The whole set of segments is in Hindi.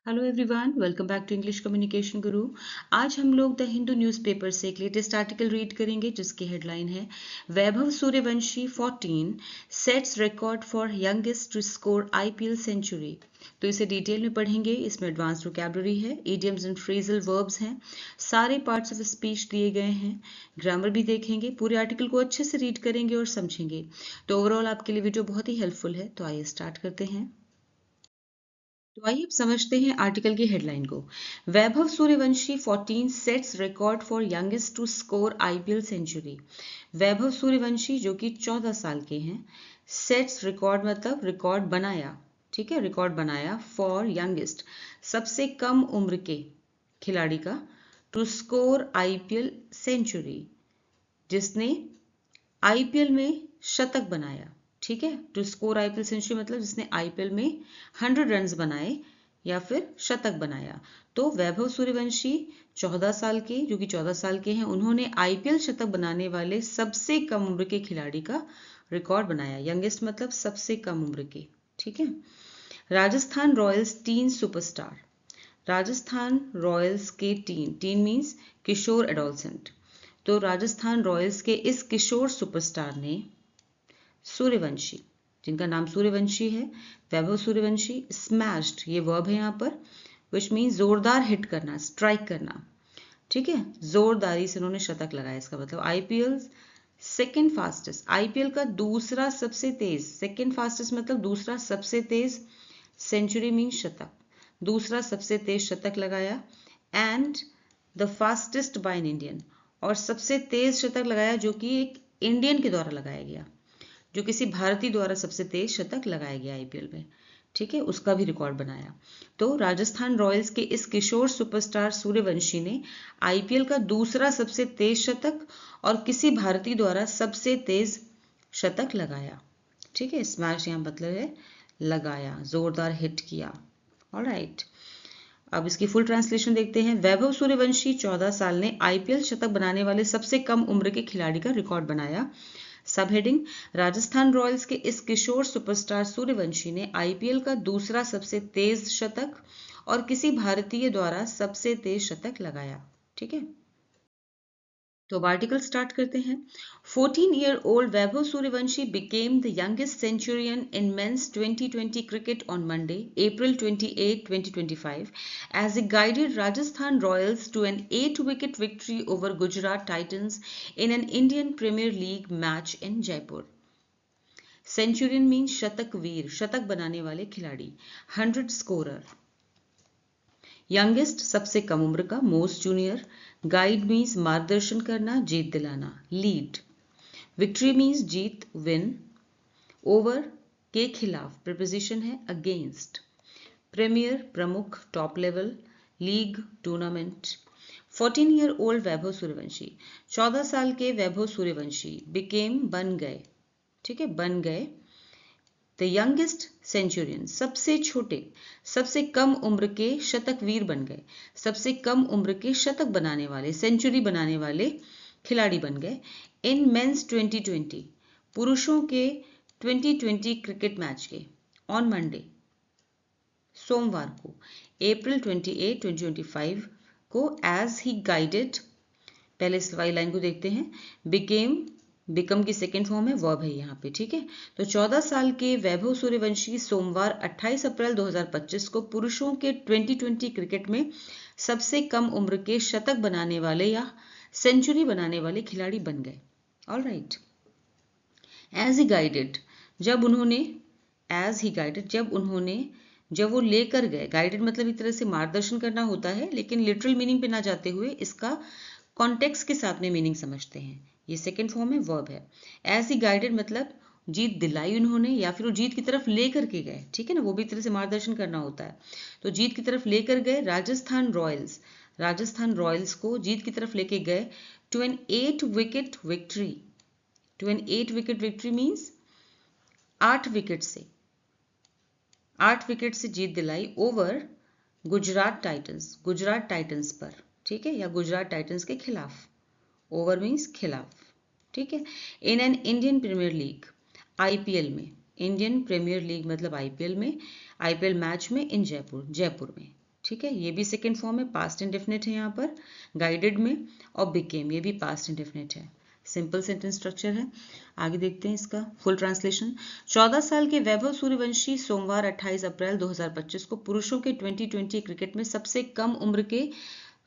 Hello everyone, welcome back to English communication Guru. आज हम लोग द हिंदू न्यूज़पेपर से एक लेटेस्ट आर्टिकल रीड करेंगे जिसकी हेडलाइन है Vaibhav Suryavanshi 14 sets record for youngest to score IPL century. तो इसे डिटेल में पढ़ेंगे। इसमें एडवांस वोकैबुलरी है, इडियम्स एंड फ्रेजल वर्ब्स हैं, सारे पार्ट्स ऑफ स्पीच दिए गए हैं, ग्रामर भी देखेंगे। पूरे आर्टिकल को अच्छे से रीड करेंगे और समझेंगे तो ओवरऑल आपके लिए वीडियो बहुत ही हेल्पफुल है। तो आइए स्टार्ट करते हैं। तो आइए अब समझते हैं आर्टिकल की हेडलाइन को। Vaibhav Suryavanshi 14 sets record for youngest to score IPL century. Vaibhav Suryavanshi जो कि 14 साल के हैं, सेट्स रिकॉर्ड मतलब रिकॉर्ड बनाया, ठीक है, रिकॉर्ड बनाया फॉर यंगेस्ट सबसे कम उम्र के खिलाड़ी का, टू स्कोर आईपीएल सेंचुरी जिसने आईपीएल में शतक बनाया। ठीक है, टू स्कोर आईपीएल सेंचुरी मतलब जिसने आईपीएल में 100 रन्स बनाए या फिर शतक बनाया। तो वैभव सूर्यवंशी 14 साल के, जो कि 14 साल के हैं, उन्होंने आईपीएल शतक बनाने वाले सबसे कम उम्र के खिलाड़ी का रिकॉर्ड बनाया। यंगेस्ट मतलब सबसे कम उम्र के। ठीक है। Rajasthan Royals tin superstar. Rajasthan Royals के टीन मीन्स किशोर एडोलसेंट। तो राजस्थान रॉयल्स के इस किशोर सुपरस्टार ने सूर्यवंशी, जिनका नाम सूर्यवंशी है, वैभव सूर्यवंशी, स्मैश्ड, ये वर्ब है यहाँ पर, विच मीन जोरदार हिट करना, स्ट्राइक करना। ठीक है, जोरदारी से उन्होंने शतक लगाया। इसका मतलब आईपीएल सेकेंड फास्टेस्ट, आईपीएल का दूसरा सबसे तेज, सेकेंड फास्टेस्ट मतलब दूसरा सबसे तेज, सेंचुरी मीन शतक, दूसरा सबसे तेज शतक लगाया। And the fastest by an Indian, और सबसे तेज शतक लगाया जो कि एक इंडियन के द्वारा लगाया गया, जो किसी भारतीय द्वारा सबसे तेज शतक लगाया गया आईपीएल में। ठीक है, उसका भी रिकॉर्ड बनाया। तो राजस्थान रॉयल्स के इस किशोर सुपरस्टार सूर्यवंशी ने आईपीएल का दूसरा सबसे तेज शतक और किसी भारतीय द्वारा सबसे तेज शतक लगाया। ठीक है, स्मैश यहाँ मतलब है लगाया, जोरदार हिट किया। ऑलराइट, अब इसकी फुल ट्रांसलेशन देखते हैं। वैभव सूर्यवंशी 14 साल ने आईपीएल शतक बनाने वाले सबसे कम उम्र के खिलाड़ी का रिकॉर्ड बनाया। सब हेडिंग, राजस्थान रॉयल्स के इस किशोर सुपरस्टार सूर्यवंशी ने आईपीएल का दूसरा सबसे तेज शतक और किसी भारतीय द्वारा सबसे तेज शतक लगाया। ठीक है, तो अब आर्टिकल स्टार्ट करते हैं। 14-year-old Vaibhav Suryavanshi became the youngest centurion in men's 2020 cricket on Monday, April 28, 2025, as he guided Rajasthan Royals to an 8-wicket victory over Gujarat Titans in an Indian Premier League match in Jaipur. Centurion mean शतकवीर, शतक बनाने वाले खिलाड़ी। 100 स्कोरर। यंगेस्ट सबसे कम उम्र का, मोस्ट जूनियर। गाइड मीन्स मार्गदर्शन करना, जीत दिलाना, लीड। विक्ट्री मीन्स जीत, विन। ओवर के खिलाफ, प्रीपोजिशन है अगेंस्ट। प्रीमियर प्रमुख, top level. League tournament. 14-year-old वैभव सूर्यवंशी, 14 साल के वैभव सूर्यवंशी, बिकेम बन गए, ठीक है, बन गए, द यंगेस्ट सेंचुरियन सबसे छोटे, सबसे कम उम्र के शतकवीर बन गए, सबसे कम उम्र के शतक बनाने वाले, सेंचुरी बनाने वाले खिलाड़ी बन गए। इन मेंस 2020, पुरुषों के 2020 क्रिकेट मैच के, ऑन मंडे, सोमवार को, अप्रैल 28, 2025 को, एज ही गाइडेड, पहले इस वाली लाइन को देखते हैं, बिकेम, बिकम की सेकेंड फॉर्म है, वर्ब है यहाँ पे। ठीक है, तो 14 साल के वैभव सूर्यवंशी सोमवार 28 अप्रैल 2025 को पुरुषों के 2020 क्रिकेट में सबसे कम उम्र के शतक बनाने वाले या सेंचुरी बनाने वाले खिलाड़ी बन गए। ऑलराइट, एज ही गाइडेड, जब उन्होंने, एज ही गाइडेड जब उन्होंने, जब वो लेकर गए, गाइडेड मतलब एक तरह से मार्गदर्शन करना होता है, लेकिन लिटरल मीनिंग पे ना जाते हुए इसका कॉन्टेक्स्ट के साथ में मीनिंग समझते हैं। ये सेकेंड फॉर्म है, वर्ब है। एज ही गाइडेड मतलब जीत दिलाई उन्होंने, या फिर वो जीत की तरफ लेकर के गए। ठीक है ना, वो भी तरह से मार्गदर्शन करना होता है। तो जीत की तरफ लेकर गए राजस्थान रॉयल्स, राजस्थान रॉयल्स को जीत की तरफ लेके गए, to an 8-wicket victory, to an 8-wicket victory means 8 wicket से, 8 विकेट से जीत दिलाई, over Gujarat Titans, Gujarat Titans पर, ठीक है, या गुजरात टाइटंस के खिलाफ, ओवर मीन्स खिलाफ। ठीक है, in an Indian Premier League, IPL में, इंडियन प्रीमियर लीग मतलब आईपीएल में, आईपीएल मैच में, इन जयपुर, जयपुर में। ठीक है, ये भी सेकेंड फॉर्म है, पास्ट इंडेफिनिट है यहाँ पर गाइडेड में, और बिकेम ये भी पास्ट इंडेफिनिट है। सिंपल सेंटेंस स्ट्रक्चर है। आगे देखते हैं इसका फुल ट्रांसलेशन। 14 साल के वैभव सूर्यवंशी सोमवार 28 अप्रैल 2025 को पुरुषों के 2020 क्रिकेट में सबसे कम उम्र के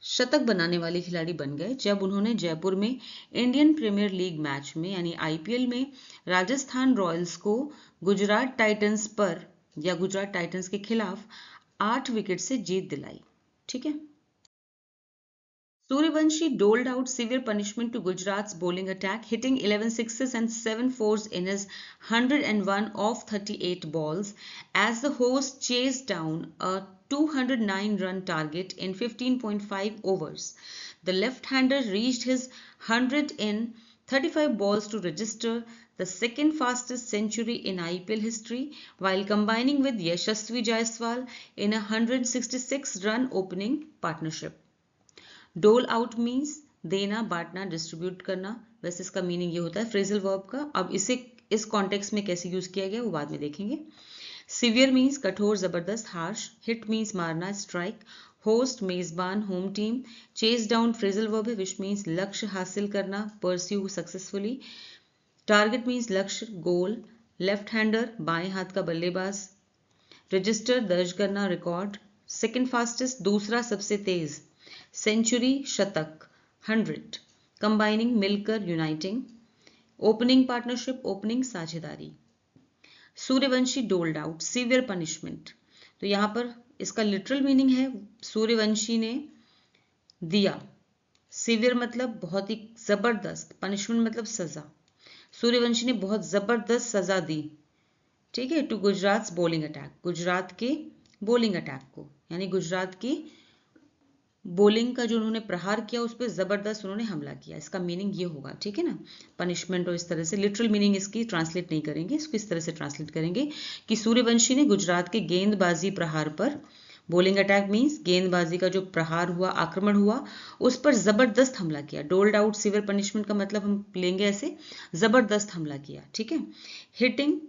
शतक बनाने वाले खिलाड़ी बन गए जब उन्होंने जयपुर में इंडियन प्रीमियर लीग मैच में यानी आईपीएल में राजस्थान रॉयल्स को गुजरात टाइटंस पर या गुजरात टाइटंस के खिलाफ 8 विकेट से जीत दिलाई। ठीक है। Suryavanshi doled out severe punishment to Gujarat's bowling attack, hitting 11 sixes and 7 fours in his 101 of 38 balls as the host chased down a 209-run target in 15.5 overs. The left-hander reached his 100 in 35 balls to register the second fastest century in IPL history while combining with Yashasvi Jaiswal in a 166-run opening partnership. डोल आउट मीन्स देना, बांटना, डिस्ट्रीब्यूट करना। वैसे इसका मीनिंग ये होता है फ्रेजल वर्ब का। अब इसे इस कॉन्टेक्स्ट में कैसे यूज किया गया वो बाद में देखेंगे। सिवियर मीन्स कठोर, जबरदस्त, हार्श। हिट मीन्स मारना, स्ट्राइक। होस्ट मेजबान, home team. Chase down phrasal verb है विच मीन्स लक्ष्य हासिल करना, परस्यू सक्सेसफुली। टारगेट मीन्स लक्ष्य, गोल। लेफ्ट हैंडर बाएं हाथ का बल्लेबाज। रजिस्टर दर्ज करना, रिकॉर्ड। सेकेंड फास्टेस्ट दूसरा सबसे तेज। सेंचुरी शतक, 100। कंबाइनिंग मिलकर, यूनाइटिंग। ओपनिंग पार्टनरशिप, ओपनिंग साझेदारी। सूर्यवंशी डोल्ड आउट सीवियर पनिशमेंट, तो यहां पर इसका लिटरल मीनिंग है सूर्यवंशी ने दिया। सीवियर मतलब बहुत ही जबरदस्त, पनिशमेंट मतलब सजा। सूर्यवंशी ने बहुत जबरदस्त सजा दी, ठीक है, to Gujarat bowling attack, Gujarat के बॉलिंग अटैक को, यानी गुजरात की बॉलिंग का जो उन्होंने प्रहार किया उस पर जबरदस्त उन्होंने हमला किया। इसका मीनिंग ये होगा, ठीक है ना। पनिशमेंट और इस तरह से लिटरल मीनिंग इसकी ट्रांसलेट नहीं करेंगे, इसको इस तरह से ट्रांसलेट करेंगे कि सूर्यवंशी ने गुजरात के गेंदबाजी प्रहार पर, बॉलिंग अटैक मीन्स गेंदबाजी का जो प्रहार हुआ, आक्रमण हुआ, उस पर जबरदस्त हमला किया। डोल्ड आउट सीवियर पनिशमेंट का मतलब हम लेंगे ऐसे, जबरदस्त हमला किया, ठीक है। हिटिंग,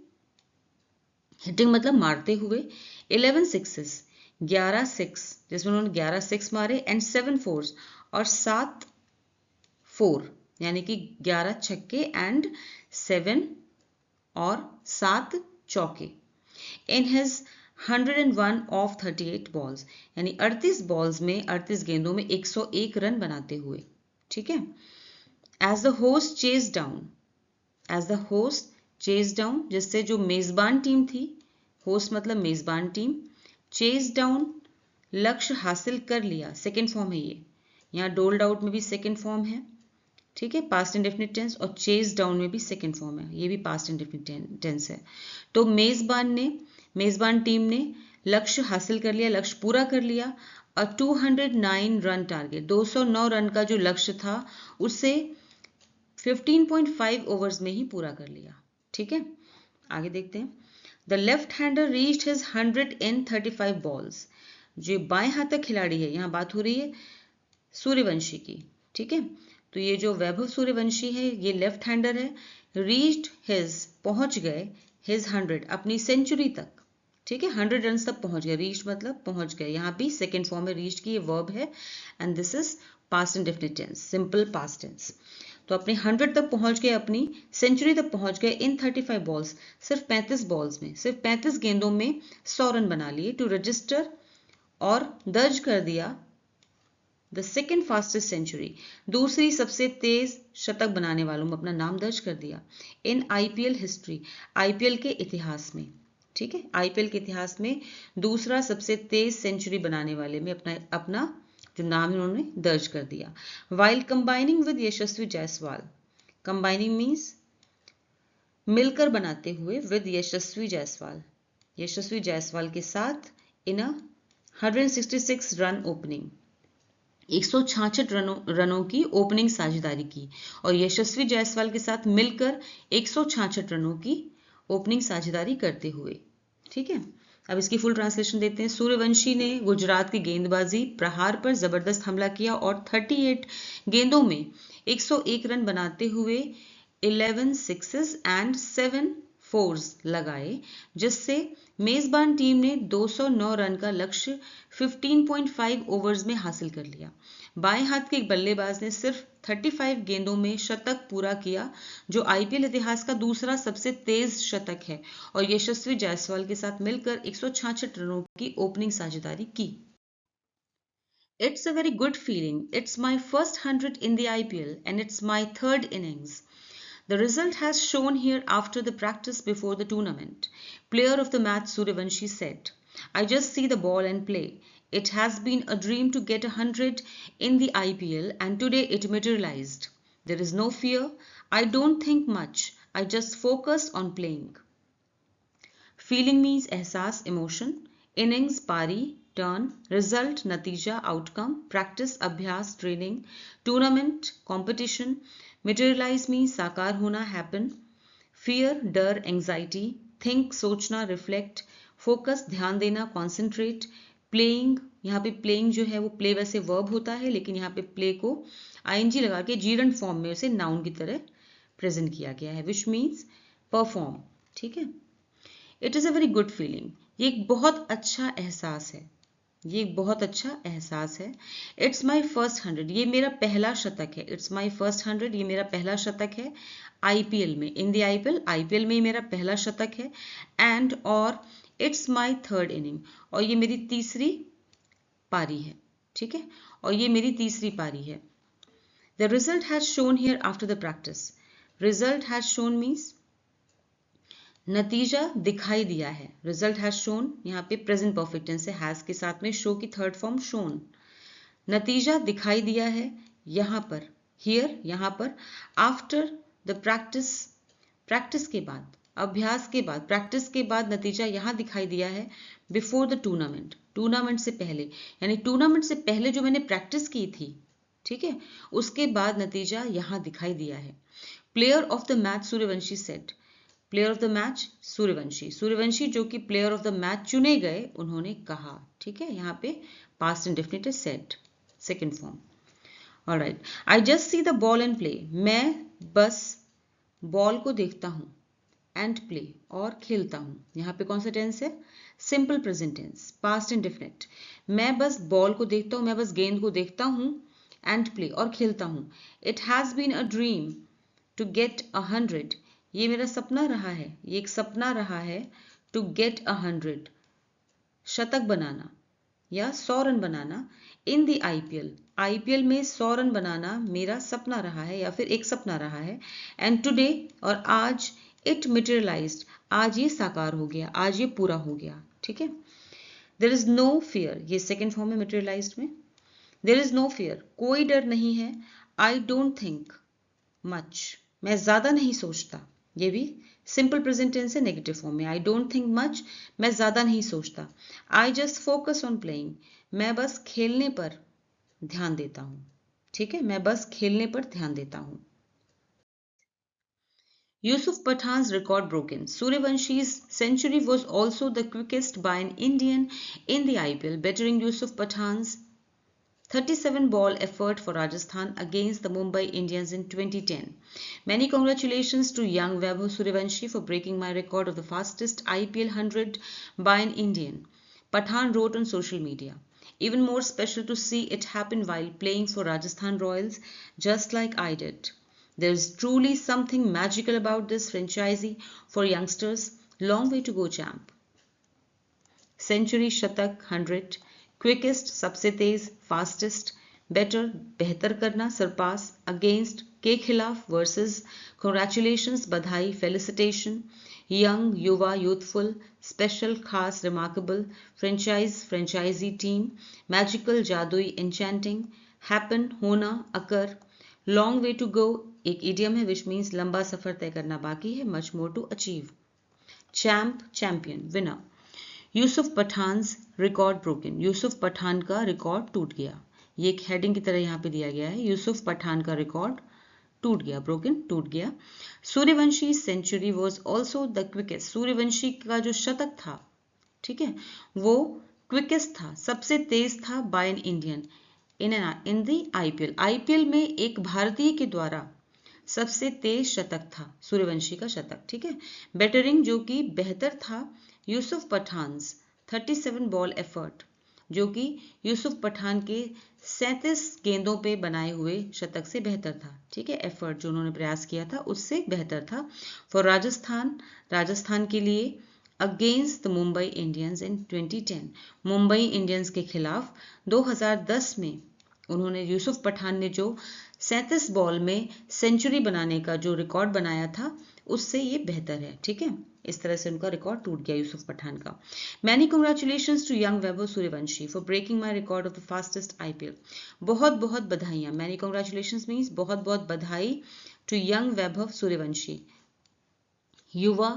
हिटिंग मतलब मारते हुए। 11 सिक्सेस 11 सिक्स, जिसमें उन्होंने 11 सिक्स मारे, एंड 7 फोर्स और 7 फोर, यानी कि 11 छक्के एंड 7 और 7 चौके। इन हिज 101 ऑफ 38 बॉल्स, यानी 38 बॉल्स में, 38 गेंदों में 101 रन बनाते हुए, ठीक है। As the host chase down, as the host chase down, जिससे जो मेजबान टीम थी, होस्ट मतलब मेजबान टीम, चेज डाउन लक्ष्य हासिल कर लिया, सेकेंड फॉर्म है ये। यहाँ डोल्ड आउट में भी सेकेंड फॉर्म है, ठीक है, पास्ट इंडेफिनिट टेंस, और चेज डाउन में भी सेकेंड फॉर्म है, ये भी पास्ट इंडेफिनिट टेंस है। तो मेजबान ने, मेजबान टीम ने लक्ष्य हासिल कर लिया, लक्ष्य पूरा कर लिया। 209 रन टारगेट, 209 रन का जो लक्ष्य था उसे 15.5 ओवर्स में ही पूरा कर लिया, ठीक है। आगे देखते हैं। The left hander reached his 100 in 35 balls, जो बाएं हाथ का खिलाड़ी है, यहाँ बात हो रही है सूर्यवंशी की, ठीक है। तो ये जो वैभव सूर्यवंशी है ये लेफ्ट हैंडर है। रीच्ड हिज पहुंच गए, हिज 100 अपनी सेंचुरी तक, ठीक है, 100 रन तक पहुंच गए। रीच्ड मतलब पहुंच गए, यहाँ भी सेकेंड फॉर्म में रीच्ड की ये वर्ब है, and this is past indefinite tense, simple past tense. तो अपने 100 तक पहुंच गए, अपनी सेंचुरी तक पहुंच गए। इन 35 बॉल्स, सिर्फ 35 बॉल्स में, सिर्फ 35 गेंदों में 100 रन बना लिए। टू रजिस्टर, और दर्ज कर दिया, द सेकेंड फास्टेस्ट सेंचुरी, दूसरी सबसे तेज शतक बनाने वालों में अपना नाम दर्ज कर दिया। इन आईपीएल हिस्ट्री, आईपीएल के इतिहास में, ठीक है, आईपीएल के इतिहास में दूसरा सबसे तेज सेंचुरी बनाने वाले में अपना जो नाम उन्होंने दर्ज कर दिया। While combining with Yashasvi Jaiswal, combining means मिलकर बनाते हुए, विद यशस्वी जायसवाल, यशस्वी जायसवाल के साथ, इन 166 रन ओपनिंग, 166 रनों की ओपनिंग साझेदारी की, और यशस्वी जायसवाल के साथ मिलकर 166 रनों की ओपनिंग साझेदारी करते हुए, ठीक है। अब इसकी फुल ट्रांसलेशन देते हैं। सूर्यवंशी ने गुजरात की गेंदबाजी प्रहार पर जबरदस्त हमला किया और 38 गेंदों में 101 रन बनाते हुए 11 सिक्सेस एंड 7 फोर्स लगाए, जिससे मेजबान टीम ने 209 रन का लक्ष्य 15.5 ओवर्स में हासिल कर लिया। बाएं हाथ के एक बल्लेबाज ने सिर्फ 35 गेंदों में शतक पूरा किया, जो आईपीएल इतिहास का दूसरा सबसे तेज शतक है, और यशस्वी जायसवाल के साथ मिलकर 166 रनों की ओपनिंग साझेदारी की। It's a very good feeling. It's my first 100 in the IPL and it's my third innings. The result has shown here after the practice before the tournament. Player of the match Suryavanshi said, I just see the ball and play. It has been a dream to get 100 in the IPL and today it materialized. There is no fear. I don't think much. I just focus on playing. Feeling means एहसास, emotion. Innings पारी, turn. Result नतीजा, outcome. Practice अभ्यास, training. Tournament competition. Materialize means साकार होना, happen. Fear डर, anxiety. Think सोचना, reflect. Focus ध्यान देना, concentrate. Playing, यहाँ पे playing जो है वो play वैसे verb होता है, लेकिन यहाँ पे play को ing लगा के gerund form में उसे noun की तरह present किया गया है, which means perform. ठीक है। It is a very good feeling, ये एक बहुत अच्छा एहसास है, ये एक बहुत अच्छा एहसास है। इट्स माई फर्स्ट 100, ये मेरा पहला शतक है। इट्स माई फर्स्ट 100, ये मेरा पहला शतक है आईपीएल में, इन दी आईपीएल में ये मेरा पहला शतक है। एंड और इट्स माई थर्ड इनिंग, और ये मेरी तीसरी पारी है, ठीक है, और ये मेरी तीसरी पारी है। The result has shown here after the practice. Result has shown means नतीजा दिखाई दिया है। रिजल्ट हैज शोन, यहाँ पे प्रेजेंट परफेक्ट टेंस है, हैज के साथ में शो की थर्ड फॉर्म शोन। नतीजा दिखाई दिया है यहाँ पर, हियर यहाँ पर, आफ्टर द प्रैक्टिस, प्रैक्टिस के बाद, अभ्यास के बाद, प्रैक्टिस के बाद नतीजा यहाँ दिखाई दिया है। बिफोर द टूर्नामेंट, टूर्नामेंट से पहले, यानी टूर्नामेंट से पहले जो मैंने प्रैक्टिस की थी, ठीक है, उसके बाद नतीजा यहाँ दिखाई दिया है। Player of the match Suryavanshi set, player of the match Suryavanshi, Suryavanshi जो कि प्लेयर ऑफ द मैच चुने गए, उन्होंने कहा, ठीक है, यहाँ पे past indefinite said, second form. Alright, I just see the ball and play, मैं बस बॉल को देखता हूँ, एंड प्ले और खेलता हूँ। यहाँ पे कौन सा टेंस है? Simple present tense, past indefinite. मैं बस बॉल को देखता हूँ, मैं बस गेंद को देखता हूँ, एंड प्ले और खेलता हूँ। It has been a dream to get 100, ये मेरा सपना रहा है, ये एक सपना रहा है, टू गेट 100, शतक बनाना या 100 run banana, in the IPL, IPL में 100 रन बनाना मेरा सपना रहा है या फिर एक सपना रहा है। एंड टुडे, और आज, इट मटेरियलाइज्ड, आज ये साकार हो गया, आज ये पूरा हो गया, ठीक है। देयर इज नो फियर, ये सेकेंड फॉर्म है मटेरियलाइज्ड में। देयर इज नो फियर, कोई डर नहीं है। आई डोंट थिंक मच, मैं ज्यादा नहीं सोचता, ये भी सिंपल प्रेजेंट टेंस है, नेगेटिव फॉर्म में। आई डोंट थिंक मच, मैं ज्यादा नहीं सोचता। I just focus on playing, मैं बस खेलने पर ध्यान देता हूं, ठीक है, मैं बस खेलने पर ध्यान देता हूं। Yusuf Pathan's record broken. Suryawanshi's century was also the quickest by an Indian in the IPL, bettering Yusuf Pathan's 37 ball effort for Rajasthan against the Mumbai Indians in 2010. Many congratulations to young Vaibhav Suryavanshi for breaking my record of the fastest IPL 100 by an Indian, Pathan wrote on social media. Even more special to see it happen while playing for Rajasthan Royals, just like I did. There is truly something magical about this franchise for youngsters. Long way to go, champ. Century, shatak, 100. Quickest सबसे तेज, फास्टेस्ट, बेटर बेहतर करना, सरपास, अगेंस्ट के खिलाफ, वर्सेस, कांग्रेचुलेशंस बधाई, फेलिसिटेशन, यंग युवा यूथफुल, स्पेशल खास remarkable, franchise franchisee team, magical जादुई एन्चेंटिंग, हैपन होना, अकर, लॉन्ग वे टू गो एक इडियम है विच मीन्स लंबा सफर तय करना बाकी है, much more to achieve, champ champion winner. Yusuf Pathan's record broken, Yusuf Pathan का रिकॉर्ड टूट गया, ये एक हेडिंग की तरह यहाँ पे दिया गया है, यूसुफ पठान का रिकॉर्ड टूट गया, ब्रोकन टूट गया। Suryavanshi century was also the quickest, Suryavanshi का जो शतक था, ठीक है, वो क्विकेस्ट था, सबसे तेज था, by an Indian in the IPL, IPL में एक भारतीय के द्वारा सबसे तेज शतक था सूर्यवंशी का शतक, ठीक है। बेटरिंग जो कि बेहतर था यूसुफ पठान्स 37 बॉल एफर्ट, जो कि यूसुफ पठान के 37 गेंदों पे बनाए हुए शतक से बेहतर था, ठीक है। एफर्ट जो उन्होंने प्रयास किया था उससे बेहतर था। फॉर राजस्थान, राजस्थान के लिए against the Mumbai Indians in 2010, Mumbai Indians के खिलाफ 2010 में उन्होंने यूसुफ पठान ने जो 37 बॉल में सेंचुरी बनाने का जो रिकॉर्ड बनाया था उससे ये बेहतर है, ठीक है। इस तरह से उनका रिकॉर्ड टूट गया यूसुफ पठान का। Many congratulations to young Vaibhav Suryavanshi for breaking my record of the fastest IPL. बहुत बहुत बधाइयां, मैनी कंग्रेचुलेशंस मींस बहुत बहुत बधाई टू यंग वैभव सूर्यवंशी, युवा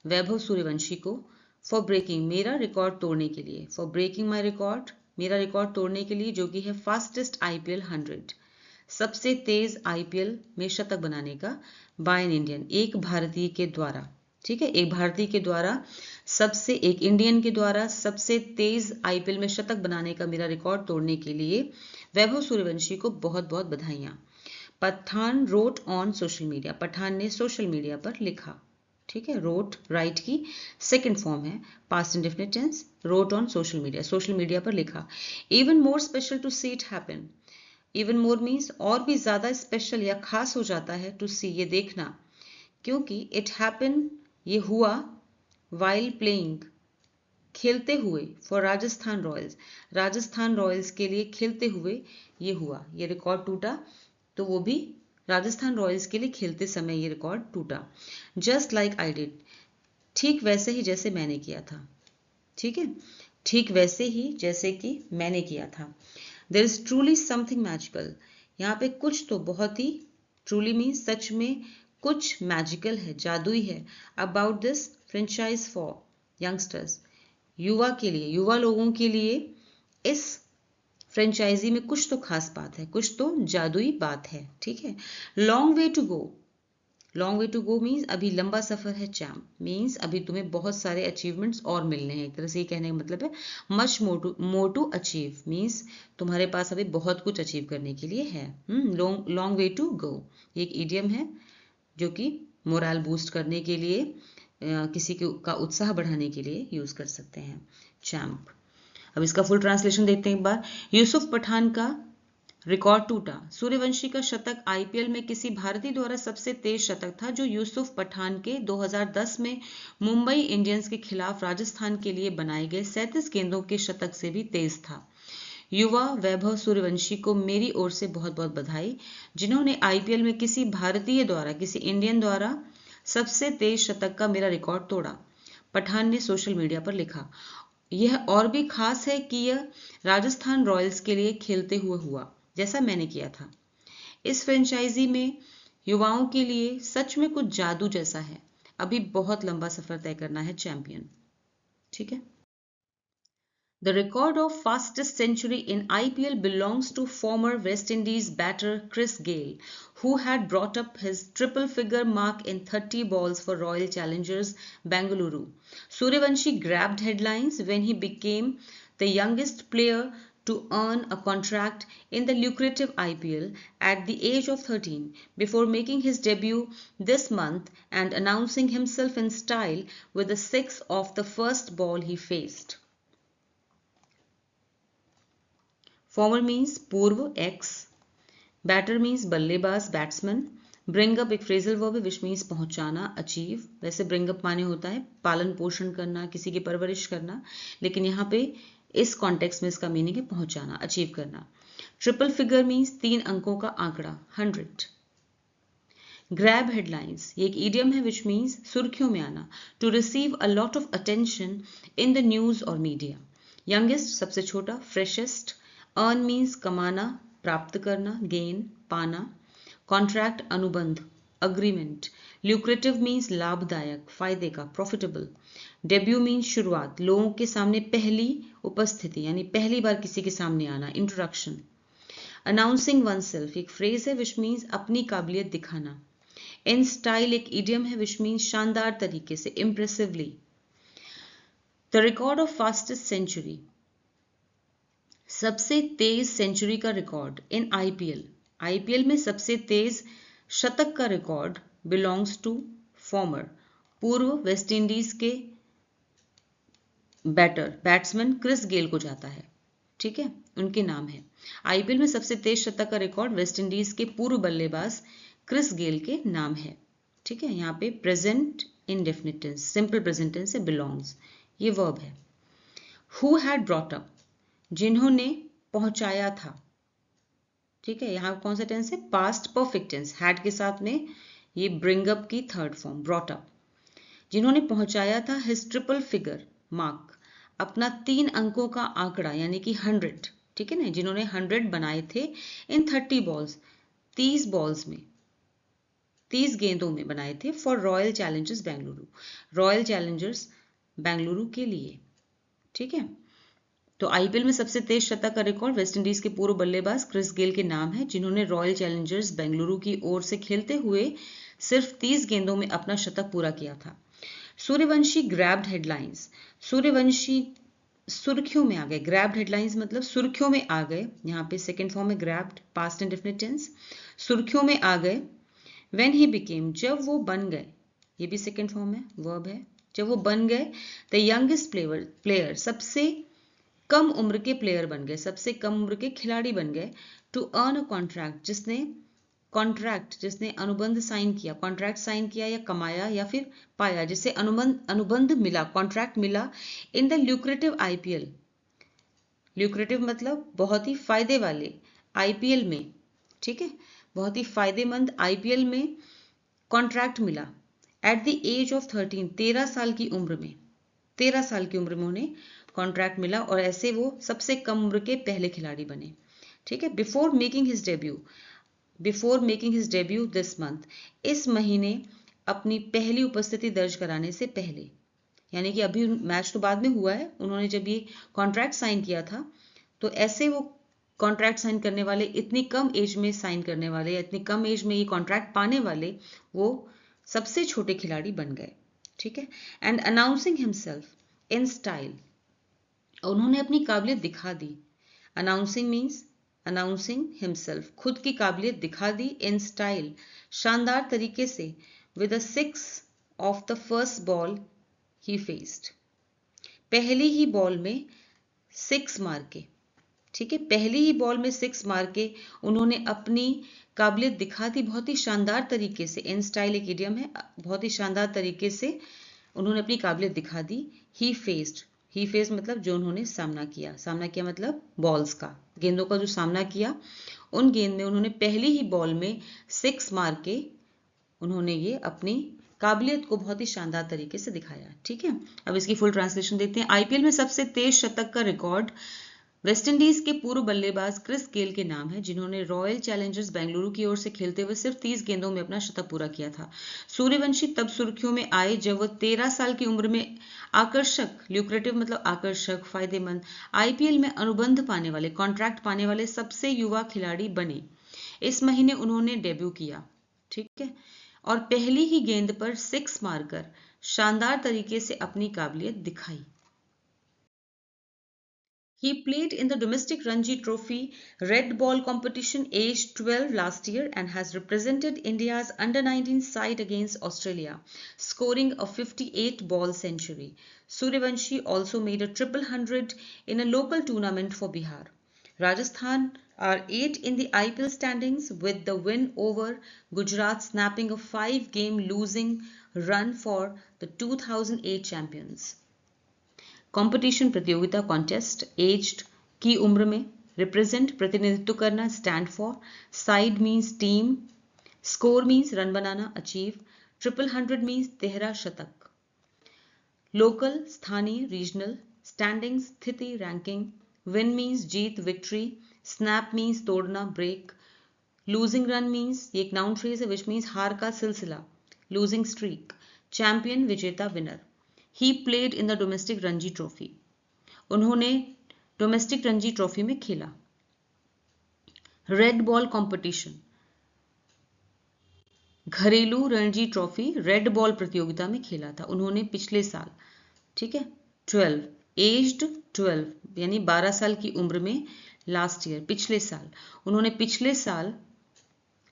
वैभव सूर्यवंशी को, फॉर ब्रेकिंग मेरा रिकॉर्ड तोड़ने के लिए, फॉर ब्रेकिंग माय रिकॉर्ड मेरा रिकॉर्ड तोड़ने के लिए, जो कि है फास्टेस्ट आईपीएल 100, सबसे तेज आईपीएल में शतक बनाने का, बाय एन इंडियन, एक भारतीय के द्वारा, ठीक है। एक भारतीय के द्वारा एक इंडियन के द्वारा सबसे तेज आईपीएल में शतक बनाने का मेरा रिकॉर्ड तोड़ने के लिए वैभव सूर्यवंशी को बहुत बहुत बधाइयां। Pathan wrote on social media, Pathan ने सोशल मीडिया पर लिखा, ठीक है। रोट राइट की सेकंड फॉर्म है, past indefinite tense, wrote on social media, social media पर लिखा। Even more special to see it happen, even more means और भी ज्यादा स्पेशल या खास हो जाता है, टू सी ये देखना, क्योंकि इट हैपन ये हुआ, वाइल प्लेइंग खेलते हुए, for Rajasthan Royals, Rajasthan Royals के लिए खेलते हुए ये हुआ, ये रिकॉर्ड टूटा, तो वो भी राजस्थान रॉयल्स के लिए खेलते समय ये रिकॉर्ड टूटा। जस्ट लाइक आई डिड, ठीक वैसे ही जैसे मैंने किया था, ठीक है, ठीक वैसे ही जैसे कि मैंने किया था। There is truly something magical, यहाँ पे कुछ तो बहुत ही, ट्रूली मीन्स सच में, कुछ मैजिकल है, जादुई है, about this franchise for youngsters, युवा के लिए, युवा लोगों के लिए इस फ्रेंचाइजी में कुछ तो खास बात है, कुछ तो जादुई बात है, ठीक है। Long way to go, long way to go means अभी लंबा सफर है, चैम्प मीन्स अभी तुम्हें बहुत सारे अचीवमेंट्स और मिलने हैं, एक तरह से ये कहने का मतलब है much more to achieve means तुम्हारे पास अभी बहुत कुछ अचीव करने के लिए है। लॉन्ग वे टू गो एक इडियम है जो कि मोरल बूस्ट करने के लिए, किसी का उत्साह बढ़ाने के लिए यूज कर सकते हैं, चैम्प। अब इसका फुल ट्रांसलेशन देखते हैं एक बार। यूसुफ पठान का रिकॉर्ड टूटा, सूर्यवंशी का शतक आईपीएल में किसी भारतीय द्वारा सबसे तेज शतक था, जो यूसुफ पठान के 2010 में मुंबई इंडियंस के खिलाफ राजस्थान के लिए बनाए गए 37 गेंदों के शतक से भी तेज था। युवा वैभव सूर्यवंशी को मेरी ओर से बहुत बहुत बधाई, जिन्होंने आईपीएल में किसी भारतीय द्वारा, किसी इंडियन द्वारा सबसे तेज शतक का मेरा रिकॉर्ड तोड़ा, पठान ने सोशल मीडिया पर लिखा। यह और भी खास है कि यह राजस्थान रॉयल्स के लिए खेलते हुए हुआ, जैसा मैंने किया था। इस फ्रेंचाइजी में युवाओं के लिए सच में कुछ जादू जैसा है, अभी बहुत लंबा सफर तय करना है, चैंपियन, ठीक है। The record of fastest century in IPL belongs to former West Indies batter Chris Gayle, who had brought up his triple-figure mark in 30 balls for Royal Challengers Bengaluru. Suryavanshi grabbed headlines when he became the youngest player to earn a contract in the lucrative IPL at the age of 13, before making his debut this month and announcing himself in style with a six off the first ball he faced. Farmer means पूर्व, एक्स, बैटर मीन्स बल्लेबाज, बैट्समैन, ब्रिंग अप एक फ्रेजल वर्ब है विच मीन्स पहुंचाना, अचीव, वैसे ब्रिंग अप माने होता है पालन पोषण करना, किसी की परवरिश करना, लेकिन यहाँ पे इस कॉन्टेक्स्ट में इसका मीनिंग है पहुंचाना, अचीव करना। ट्रिपल फिगर मीन्स 3 अंकों का आंकड़ा, 100। ग्रैब हेडलाइंस ये एक ईडियम है विच मीन्स सुर्खियों में आना, to receive a lot of attention in the news और मीडिया। यंगेस्ट सबसे छोटा, फ्रेशेस्ट, अर्न मीन्स कमाना, प्राप्त करना, गेन, पाना, कॉन्ट्रैक्ट अनुबंध, अग्रीमेंट, ल्यूक्रेटिव मीन्स लाभदायक, फायदे का, प्रॉफिटेबल, डेब्यू मीन्स शुरुआत, लोगों के सामने पहली उपस्थिति यानी पहली बार किसी के सामने आना, इंट्रोडक्शन। अनाउंसिंग वन सेल्फ एक फ्रेज है विच मीन्स अपनी काबिलियत दिखाना। इन स्टाइल एक इडियम है विच मीन्स शानदार तरीके से, impressively. The record of fastest century सबसे तेज सेंचुरी का रिकॉर्ड इन आईपीएल, आईपीएल में सबसे तेज शतक का रिकॉर्ड बिलोंग्स टू फॉर्मर, पूर्व वेस्ट इंडीज के बैट्समैन क्रिस गेल को जाता है। ठीक है, उनके नाम है। आईपीएल में सबसे तेज शतक का रिकॉर्ड वेस्ट इंडीज के पूर्व बल्लेबाज क्रिस गेल के नाम है। ठीक है, यहाँ पे present indefinite tense, simple present tense से बिलोंग्स, ये वर्ब है। हु हैड ब्रॉट अप, जिन्होंने पहुंचाया था। ठीक है, यहाँ कौन सा टेंस है, पास्ट परफेक्ट टेंस, हैड के साथ में ये ब्रिंग अप की थर्ड फॉर्म ब्रॉट अप। जिन्होंने पहुंचाया था हिज ट्रिपल फिगर मार्क, अपना 3 अंकों का आंकड़ा यानी कि 100। ठीक है ना, जिन्होंने 100 बनाए थे इन 30 बॉल्स, 30 बॉल्स में, 30 गेंदों में बनाए थे for royal Challengers Bengaluru, royal Challengers Bengaluru के लिए। ठीक है, तो आईपीएल में सबसे तेज शतक का रिकॉर्ड वेस्टइंडीज के पूर्व बल्लेबाज क्रिस गेल के नाम है, जिन्होंने रॉयल चैलेंजर्स बेंगलुरु की ओर से खेलते हुए सिर्फ 30 गेंदों में अपना शतक पूरा किया था। सूर्यवंशी ग्रैब्ड हेडलाइंस, सूर्यवंशी सुर्खियों में आ गए। ग्रैब्ड हेडलाइंस मतलब सुर्खियों में आ गए, यहाँ पे सेकंड फॉर्म में ग्रैब्ड, पास्ट इंडेफिनिट टेंस, सुर्खियों में आ गए। व्हेन ही बिकेम, जब वो बन गए, ये भी सेकंड फॉर्म है, वर्ब है, जब वो बन गए। द यंगेस्ट प्लेयर, सबसे कम उम्र के प्लेयर बन गए, सबसे कम उम्र के खिलाड़ी बन गए। टू अर्न अ कॉन्ट्रैक्ट, जिसने अनुबंध साइन किया, कॉन्ट्रैक्ट साइन किया या कमाया या फिर पाया, जिसे अनुबंध मिला, कॉन्ट्रैक्ट मिला। In the lucrative IPL, lucrative मतलब बहुत ही फायदे वाले आईपीएल में। ठीक है, बहुत ही फायदेमंद आईपीएल में कॉन्ट्रैक्ट मिला। एट द एज ऑफ 13, 13 साल की उम्र में, 13 साल की उम्र में उन्हें कॉन्ट्रैक्ट मिला और ऐसे वो सबसे कम उम्र के पहले खिलाड़ी बने। ठीक है, before making his debut this month, इस महीने अपनी पहली उपस्थिति दर्ज कराने से पहले, यानी कि अभी मैच तो बाद में हुआ है, उन्होंने जब ये कॉन्ट्रैक्ट साइन किया था, तो ऐसे वो कॉन्ट्रैक्ट साइन करने वाले, इतनी कम एज में साइन करने वाले या इतनी कम एज में ये कॉन्ट्रैक्ट पाने वाले वो सबसे छोटे खिलाड़ी बन गए। ठीक है, and announcing himself in style, उन्होंने अपनी काबिलियत दिखा दी। अनाउंसिंग हिमसेल्फ, खुद की काबिलियत दिखा दी। इन स्टाइल, शानदार तरीके से। With a 6 of the first ball he faced, पहली ही बॉल में 6 मार के। ठीक है, पहली ही बॉल में 6 मार के उन्होंने अपनी काबिलियत दिखा दी, बहुत ही शानदार तरीके से। इन स्टाइल एक इडियम है, बहुत ही शानदार तरीके से उन्होंने अपनी काबिलियत दिखा दी। ही फेस्ड मतलब जो उन्होंने सामना किया मतलब बॉल्स का, गेंदों का जो सामना किया, उन गेंद में उन्होंने पहली ही बॉल में 6 मार के उन्होंने ये अपनी काबिलियत को बहुत ही शानदार तरीके से दिखाया। ठीक है, अब इसकी फुल ट्रांसलेशन देखते हैं। आईपीएल में सबसे तेज शतक का रिकॉर्ड वेस्टइंडीज के पूर्व बल्लेबाज क्रिस गेल के नाम है, जिन्होंने रॉयल चैलेंजर्स बेंगलुरु की ओर से खेलते हुए सिर्फ 30 गेंदों में अपना शतक पूरा किया था। सूर्यवंशी तब सुर्खियों में आए जब वो 13 साल की उम्र में आकर्षक, ल्यूक्रेटिव मतलब आकर्षक, फायदेमंद आईपीएल में अनुबंध पाने वाले, कॉन्ट्रैक्ट पाने वाले सबसे युवा खिलाड़ी बने। इस महीने उन्होंने डेब्यू किया। ठीक है, और पहली ही गेंद पर 6 मारकर शानदार तरीके से अपनी काबिलियत दिखाई। He played in the domestic Ranji Trophy red ball competition aged 12 last year and has represented India's under-19 side against Australia, scoring a 58-ball century. Suryavanshi also made a triple hundred in a local tournament for Bihar. Rajasthan are 8th in the IPL standings with the win over Gujarat snapping a 5-game losing run for the 2008 champions. Competition प्रतियोगिता, कॉन्टेस्ट, एज्ड की उम्र में, रिप्रेजेंट प्रतिनिधित्व करना, stand for, side means team, score means run banana, achieve, triple 100 means 13 शतक, लोकल स्थानीय रीजनल, स्टैंडिंग स्थिति रैंकिंग, विन मीन्स जीत विक्ट्री, स्नैप मीन्स तोड़ना ब्रेक, लूजिंग रन मीन्स ये एक नाउन फ्रेज है विच मीन्स हार का सिलसिला, लूजिंग स्ट्रीक, चैंपियन विजेता winner. He played in the domestic Ranji trophy, उन्होंने डोमेस्टिक रणजी ट्रॉफी में खेला। रेड बॉल कंपटीशन, घरेलू रणजी ट्रॉफी रेड बॉल प्रतियोगिता में खेला था उन्होंने पिछले साल। ठीक है, 12 एज्ड 12 यानी 12 साल की उम्र में, लास्ट ईयर पिछले साल, उन्होंने पिछले साल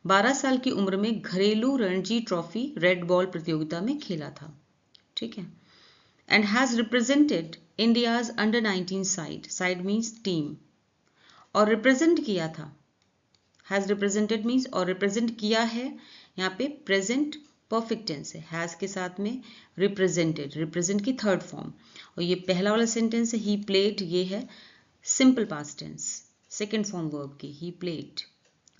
12 साल की उम्र में घरेलू रणजी ट्रॉफी रेड बॉल प्रतियोगिता में खेला था, ठीक है। And has represented India's under 19 side means team, और रिप्रेजेंट किया था, हैज रिप्रेजेंटेड मीन्स और रिप्रेजेंट किया है, यहाँ पे प्रेजेंट परफेक्ट टेंस है, हैज के साथ में रिप्रेजेंटेड, रिप्रेजेंट की थर्ड फॉर्म, और ये पहला वाला सेंटेंस है ही प्लेड, ये है simple past tense, second form verb की, he played,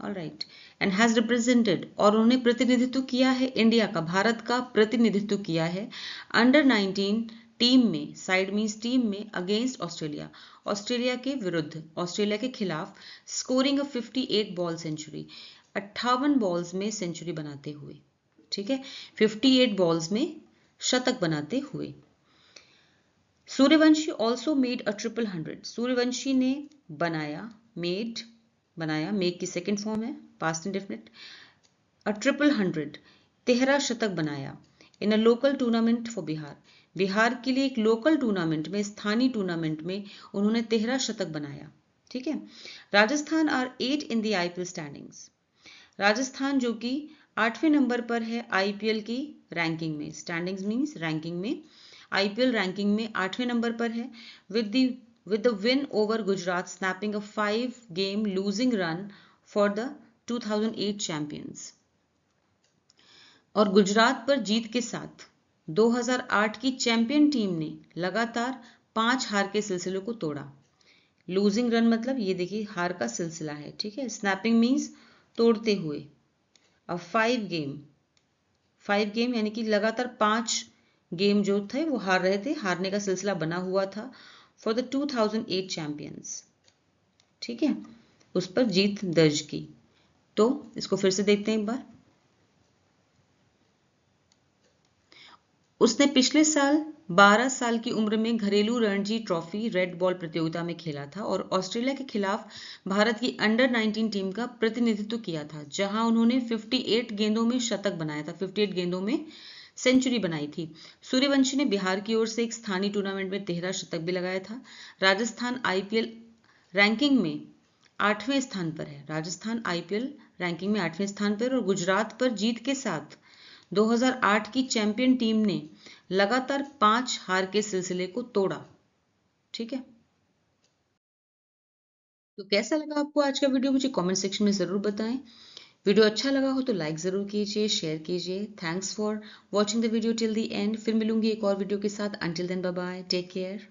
alright. And has represented, और उन्होंने प्रतिनिधित्व किया है इंडिया का, भारत का प्रतिनिधित्व किया है अंडर 19 टीम में, साइड मीन्स टीम में, अगेंस्ट ऑस्ट्रेलिया, ऑस्ट्रेलिया के विरुद्ध, ऑस्ट्रेलिया के खिलाफ, scoring a 58 ball century, 58 balls में सेंचुरी बनाते हुए, ठीक है, 58 बॉल्स में शतक बनाते हुए। Suryavanshi also made a 100, Suryavanshi ने बनाया, मेड, बनाया, मेक की सेकेंड फॉर्म है, पास्ट इंडेफिनिट, अ 100, 13 शतक बनाया, in a local tournament for Bihar, Bihar के लिए एक लोकल टूर्नामेंट में, स्थानीय टूर्नामेंट में उन्होंने 13 शतक बनाया, ठीक है। Rajasthan are 8 in the IPL standings, Rajasthan जो कि 8वें नंबर पर है आईपीएल की रैंकिंग में, स्टैंडिंग्स मींस रैंकिंग में, आईपीएल रैंकिंग में 8वें नंबर पर है, with the win over Gujarat snapping a 5-game losing run for the 2008 champions, और गुजरात पर जीत के साथ 2008 की चैंपियन टीम ने लगातार 5 हार के सिलसिले को तोड़ा, लूजिंग रन मतलब ये देखिए हार का सिलसिला है, ठीक है, स्नैपिंग मीन्स तोड़ते हुए, अब 5 गेम यानी कि लगातार 5 गेम जो थे वो हार रहे थे, हारने का सिलसिला बना हुआ था फॉर द 2008 चैंपियंस, ठीक है, उस पर जीत दर्ज की। तो इसको फिर से देखते हैं एक बार। उसने पिछले साल 12 साल की उम्र में घरेलू रणजी ट्रॉफी रेड बॉल प्रतियोगिता में खेला था और ऑस्ट्रेलिया के खिलाफ भारत की अंडर 19 टीम का प्रतिनिधित्व किया था, जहां उन्होंने 58 गेंदों में शतक बनाया था, 58 गेंदों में सेंचुरी बनाई थी। सूर्यवंशी ने बिहार की ओर से एक स्थानीय टूर्नामेंट में 13 शतक भी लगाया था। राजस्थान आईपीएल रैंकिंग में 8वें स्थान पर है, राजस्थान आईपीएल रैंकिंग में 8वें स्थान पर, और गुजरात पर जीत के साथ 2008 की चैंपियन टीम ने लगातार 5 हार के सिलसिले को तोड़ा, ठीक है। तो कैसा लगा आपको आज का वीडियो, मुझे कमेंट सेक्शन में जरूर बताएं। वीडियो अच्छा लगा हो तो लाइक जरूर कीजिए, शेयर कीजिए। Thanks for watching the video till the end. फिर मिलूंगी एक और वीडियो के साथ। Until then bye bye, take care.